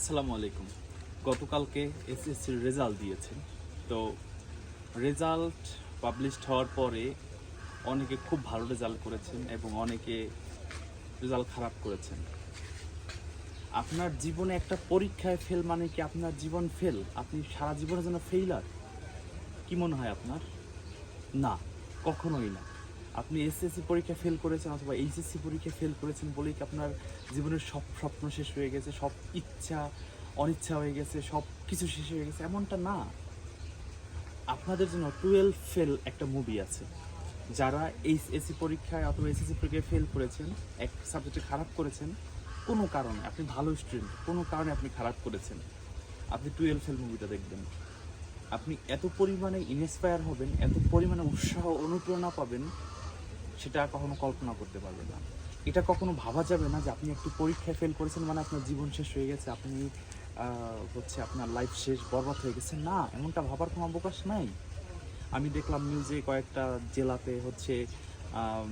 আসসালামু আলাইকুম। গতকালকে এসএসসির রেজাল্ট দিয়েছে। তো রেজাল্ট পাবলিশড হওয়ার পরে অনেকে খুব ভালো রেজাল্ট করেছেন এবং অনেকে রেজাল্ট খারাপ করেছেন। আপনার জীবনে একটা পরীক্ষায় ফেল মানে কি আপনার জীবন ফেল? আপনি সারা জীবনের জন্য ফেইলার? কি মনে হয় আপনার? না, কখনোই না। আপনি এসএসসি পরীক্ষা ফেল করেছেন অথবা এইচএসসি পরীক্ষা ফেল করেছেন বলেই কি আপনার জীবনের সব স্বপ্ন শেষ হয়ে গেছে, সব ইচ্ছা অনিচ্ছা হয়ে গেছে, সব কিছু শেষ হয়ে গেছে? এমনটা না। আপনাদের জন্য 12 ফেল একটা মুভি আছে। যারা এইচএসসি পরীক্ষায় অথবা এসএসসি পরীক্ষায় ফেল করেছেন, এক সাবজেক্টে খারাপ করেছেন, কোনো কারণে আপনি ভালো স্টুডেন্ট, কোনো কারণে আপনি খারাপ করেছেন, আপনি 12 ফেল মুভিটা দেখবেন। আপনি এত পরিমাণে ইন্সপায়ার হবেন, এত পরিমাণে উৎসাহ অনুপ্রেরণা পাবেন, সেটা কখনো কল্পনা করতে পারবেন না। এটা কখনো ভাবা যাবে না যে আপনি একটি পরীক্ষায় ফেল করেছেন মানে আপনার জীবন শেষ হয়ে গেছে, আপনি আপনার লাইফ শেষ, বরবাদ হয়ে গেছে। না, এমনটা ভাবার কোনো অবকাশ নাই। আমি দেখলাম নিউজে কয়েকটা জেলাতে আম,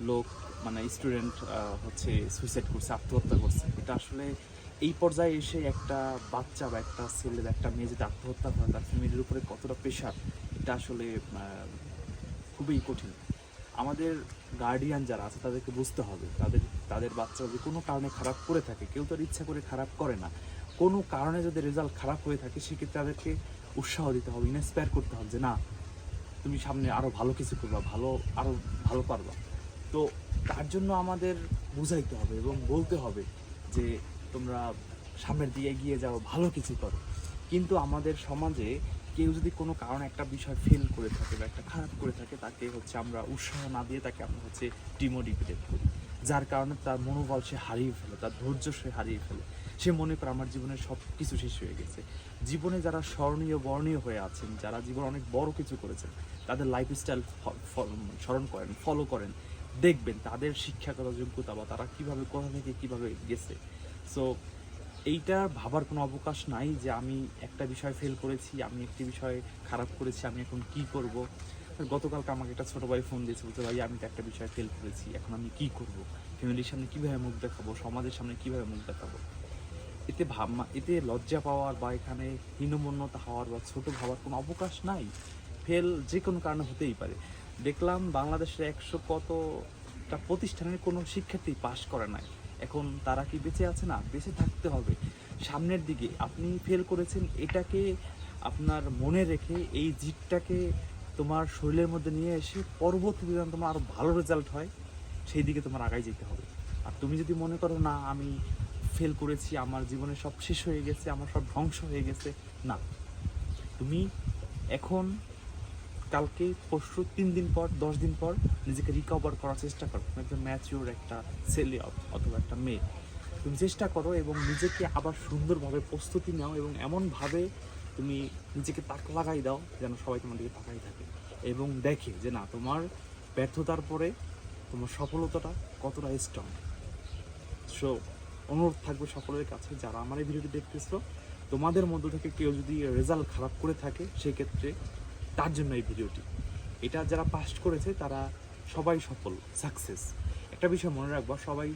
লোক মানে স্টুডেন্ট সুইসাইড করছে, আত্মহত্যা করছে। এটা আসলে এই পর্যায়ে এসে একটা বাচ্চা বা একটা ছেলে বা একটা মেয়ে যদি আত্মহত্যা করে, তার ফ্যামিলির উপরে কতটা প্রেশার, এটা আসলে খুবই কঠিন। আমাদের গার্ডিয়ান যারা আছে তাদেরকে বুঝতে হবে, তাদের বাচ্চা যদি কোনো কারণে খারাপ করে থাকে, কেউ তো আর ইচ্ছা করে খারাপ করে না, কোনো কারণে যদি রেজাল্ট খারাপ হয়ে থাকে, সেক্ষেত্রে তাদেরকে উৎসাহ দিতে হবে, ইন্সপায়ার করতে হবে যে না, তুমি সামনে আরও ভালো কিছু করবা, আরও ভালো পারবা। তো তার জন্য আমাদের বুঝাইতে হবে এবং বলতে হবে যে তোমরা সামনের দিকে এগিয়ে যাও, ভালো কিছু করো। কিন্তু আমাদের সমাজে কেউ যদি কোনো কারণে একটা বিষয় ফেল করে থাকে বা একটা খারাপ করে থাকে, তাকে আমরা উৎসাহ না দিয়ে তাকে আমরা ডিমোটিভেটেড করি, যার কারণে তার মনোবল সে হারিয়ে ফেলে, তার ধৈর্য সে হারিয়ে ফেলে। সে মনে করে আমার জীবনের সব কিছু শেষ হয়ে গেছে। জীবনে যারা স্মরণীয় বর্ণীয় হয়ে আছেন, যারা জীবনে অনেক বড় কিছু করেছেন, তাদের লাইফস্টাইল স্মরণ করেন, ফলো করেন, দেখবেন তাদের শিক্ষাগত যোগ্যতা বা তারা কীভাবে, কোথা থেকে কীভাবে গেছে। সো এইটার ভাবার কোনো অবকাশ নাই যে আমি একটা বিষয় ফেল করেছি, আমি একটি বিষয় খারাপ করেছি, আমি এখন কি করব। গতকালকে আমাকে একটা ছোটো ভাই ফোন দিয়েছে, বলতে ভাই আমি তো একটা বিষয় ফেল করেছি, এখন আমি কি করব, ফ্যামিলির সামনে কীভাবে মুখ দেখাবো, সমাজের সামনে কীভাবে মুখ দেখাবো। এতে লজ্জা পাওয়ার বা এখানে হীনমন্যতা হওয়ার বা ছোট ভাবার কোনো অবকাশ নাই। ফেল যে কোনো কারণে হতেই পারে। দেখলাম বাংলাদেশের 100 কতটা প্রতিষ্ঠানের কোনো শিক্ষার্থী পাশ করে নাই, এখন তারা কি বেঁচে আছে? না, বেঁচে থাকতে হবে। সামনের দিকে আপনি ফেল করেছেন, এটাকে আপনার মনে রেখে এই জিতটাকে তোমার শরীরের মধ্যে নিয়ে এসে পরবর্তীতে যেন তোমার আরও ভালো রেজাল্ট হয়, সেই দিকে তোমার আগায় যেতে হবে। আর তুমি যদি মনে করো না আমি ফেল করেছি, আমার জীবনে সব শেষ হয়ে গেছে, আমার সব ধ্বংস হয়ে গেছে, না, তুমি এখন, কালকে, পরশু, 3 দিন পর, 10 দিন পর নিজেকে রিকভার করার চেষ্টা করো। তুমি একজন ম্যাচিওর একটা ছেলে অথবা একটা মেয়ে, তুমি চেষ্টা করো এবং নিজেকে আবার সুন্দরভাবে প্রস্তুতি নাও এবং এমনভাবে তুমি নিজেকে তাক লাগাই দাও যেন সবাই তোমার দিকে তাকাই থাকে এবং দেখে যে না, তোমার ব্যর্থতার পরে তোমার সফলতাটা কতটা স্ট্রং। সো অনুরোধ থাকবে সকলের কাছে, যারা আমার এই ভিডিওটি দেখতেছো, তোমাদের মধ্য থেকে কেউ যদি রেজাল্ট খারাপ করে থাকে, সেক্ষেত্রে তার জন্য এই ভিডিওটি। এটা যারা পাস করেছে তারা সবাই সফল, সাকসেস। একটা বিষয় মনে রাখবো, সবাই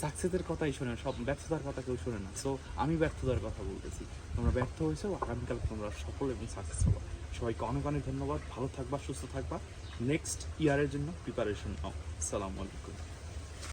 সাকসেসের কথাই শোনে, সব ব্যর্থতার কথা কেউ শোনে না। সো আমি ব্যর্থতার কথা বলতেছি, তোমরা ব্যর্থ হয়েছো, আগামীকাল তোমরা সফল এবং সাকসেস হবো। সবাইকে অনেক অনেক ধন্যবাদ। ভালো থাকবা, সুস্থ থাকবা, নেক্সট ইয়ারের জন্য প্রিপারেশন নাও। আসসালামু আলাইকুম।